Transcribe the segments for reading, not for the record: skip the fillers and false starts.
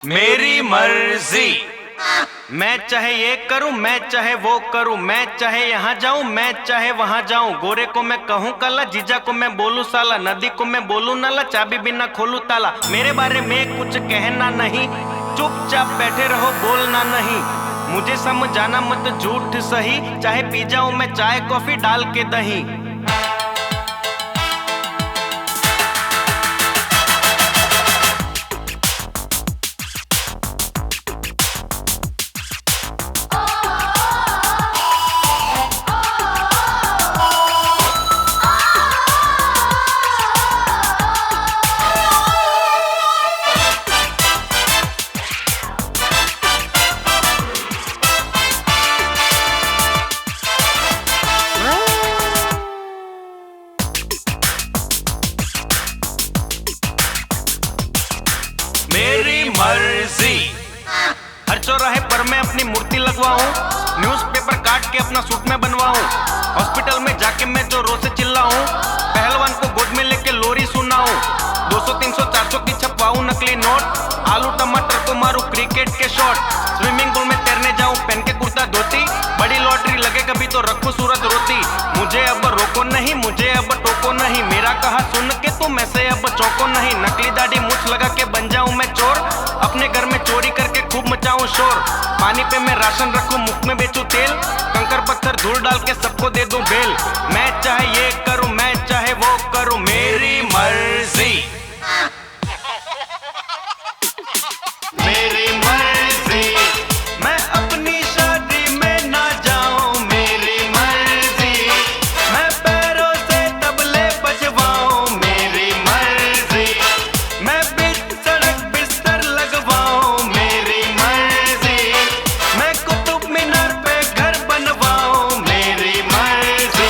मेरी मर्जी। मैं चाहे ये करूं, मैं चाहे वो करूं, मैं चाहे यहाँ जाऊं, मैं चाहे वहां जाऊं। गोरे को मैं कहूं काला, जीजा को मैं बोलूं साला, नदी को मैं बोलूं नाला, चाबी बिना खोलूं ताला। मेरे बारे में कुछ कहना नहीं, चुपचाप बैठे रहो, बोलना नहीं। मुझे समझाना मत झूठ सही, चाहे पी जाऊं मैं चाय कॉफी डाल के दही। मेरी मर्जी। हर चौराहे पर मैं अपनी मूर्ति लगवाऊं, न्यूज़पेपर काट के अपना सूट में बनवाऊं, हॉस्पिटल में जाके मैं जो रोज से चिल्लाऊं, पहलवान को गोद में लेके लोरी सुनाऊं, 200 300 400 की छपवाऊं नकली नोट, आलू टमाटर को मारूं क्रिकेट के शॉट, स्विमिंग पूल में तैरने जाऊं पहन के कुर्ता धोती, बड़ी लॉटरी लगे कभी तो रखूं सूरत रोती। मुझे अब रोको नहीं, मुझे अब टोको नहीं, मेरा कहा सुन के तुम ऐसे अब चौको नहीं। नकली दाढ़ी मूछ लगा के बन जाऊं मैं चोर, अपने घर में चोरी करके खूब मचाऊं शोर, पानी पे मैं राशन रखूं, मुफ्त में बेचूं तेल, कंकर पत्थर धूल डाल के सबको दे दूं बेल। मैं चाहे ये करूं, मैं चाहे वो करूं, मेरी मर्जी। मेरी मर्जी। मैं अपनी शादी में ना जाऊं, मेरी मर्जी। मैं पैरों से तबले बजवाऊं, मेरी मर्जी। मैं बीच सड़क बिस्तर लगवाऊं, मेरी मर्जी। मैं कुतुब मीनार पे घर बनवाऊं, मेरी मर्जी।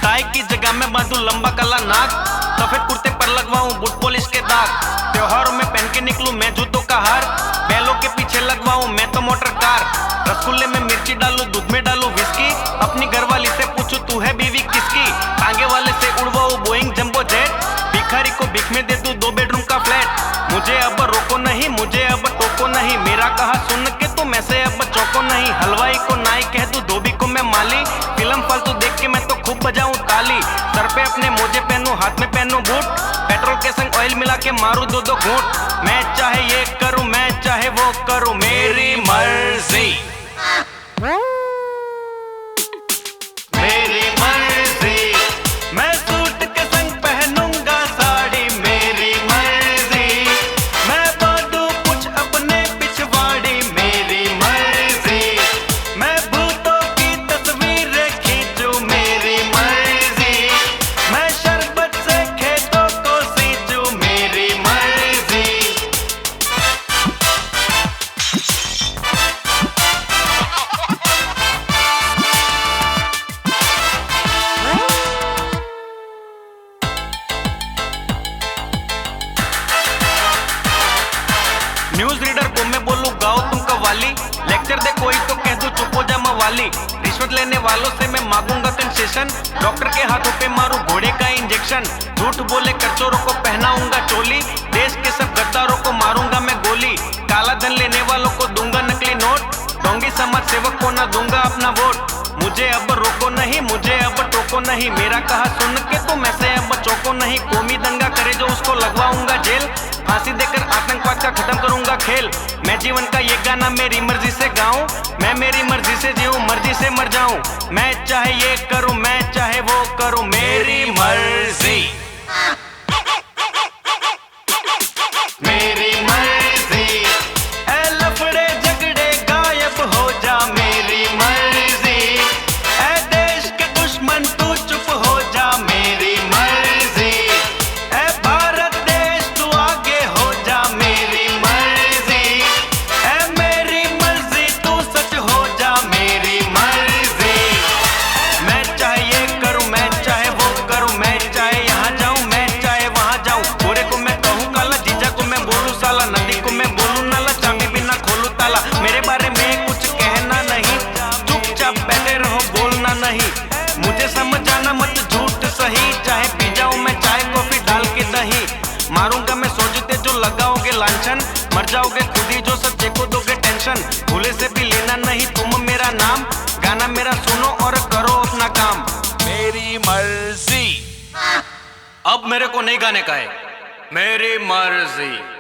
टाई की जगह में बांधूं लंबा काला नाक, सफेद कुर्ते पर लगवाऊं बूट पॉलिश के दाग, त्योहारों में पहन के निकलूं मैं जूतों का हार, बैलों के पीछे लगवाऊं मैं तो मोटर कार, रसगुल्ले में मिर्ची डालूं दूध में डालूं विस्की, अपनी घरवाली से पूछूं तू है बीवी किसकी, टांगे वाले से उड़वाऊं बोइंग जंबो जेट, भिखारी को भीख में दे दूं 2 बेडरूम का फ्लैट। मुझे अब रोको नहीं, मुझे अब टोको नहीं, मेरा कहा सुन के तुम ऐसे अब चौको नहीं। हलवाई को नाई कह दूं, धोबी को मैं माली, फिल्म फालतू देख के मैं तो खूब बजाऊं ताली, सर पे अपने मोजे पहनूं हाथ में पहनूं बूट, पेट्रोल के संग ऑयल मिला के मारूं 2-2 घूंट। मैं चाहे ये करूं, मैं चाहे वो करूं, मेरी मर्जी। मेरी मर्जी। मैं सूट के संग पहनूंगा साड़ी, मेरी मर्जी। मैं बांधूं कुछ अपने पिछवाड़ी, मेरी मर्जी। मैं भूतों की तस्वीरें खींचूं, मेरी मर्जी। मैं शरबत से खेतों को सींचूं, मेरी मर्जी। न्यूज रीडर को मैं बोलूं गाओ तुम कव्वाली, लेक्चर दे कोई तो कह दूं चुप हो जा मवाली, रिश्वत लेने वालों से मैं मांगूंगा कंसेशन, डॉक्टर के हाथों पे मारूं घोड़े का इंजेक्शन, झूठ बोले करचोरों को पहनाऊंगा चोली, देश के सब गद्दारों को मारूंगा मैं गोली, काला धन लेने वालों को दूंगा नकली नोट, ढोंगी समाज सेवक को ना दूंगा अपना वोट। मुझे अब रोको नहीं, मुझे अब टोको नहीं, मेरा कहा सुन के तुम ऐसे अब चौको नहीं। कौमी दंगा करे जो उसको लगवाऊंगा जेल, फांसी देकर आतंकवाद का खत्म करूंगा खेल। मैं जीवन का ये गाना मेरी मर्जी से गाऊं, मैं मेरी मर्जी से जीऊं, मर्जी से मर जाऊं। मैं चाहे ये करूं, मैं चाहे वो करूं, मेरी मर्जी। मेरी मर्जी। ए लफड़े झगड़े गायब हो जा, मेरी मर्जी। ए देश के दुश्मन तू चुप हो जा, मेरी मर्जी। ए भारत देश तू आगे हो जा, मेरी मुझे समझाना मत झूठ सही, चाहे पी जाऊं मैं चाय कॉफी डाल के दही। मारूंगा मैं सोचते जो लगाओगे लांछन, मर जाओगे खुद ही जो सच्चे को दोगे टेंशन। भूले से भी लेना नहीं तुम मेरा नाम, गाना मेरा सुनो और करो अपना काम। मेरी मर्जी। अब मेरे को नहीं गाने का है, मेरी मर्जी।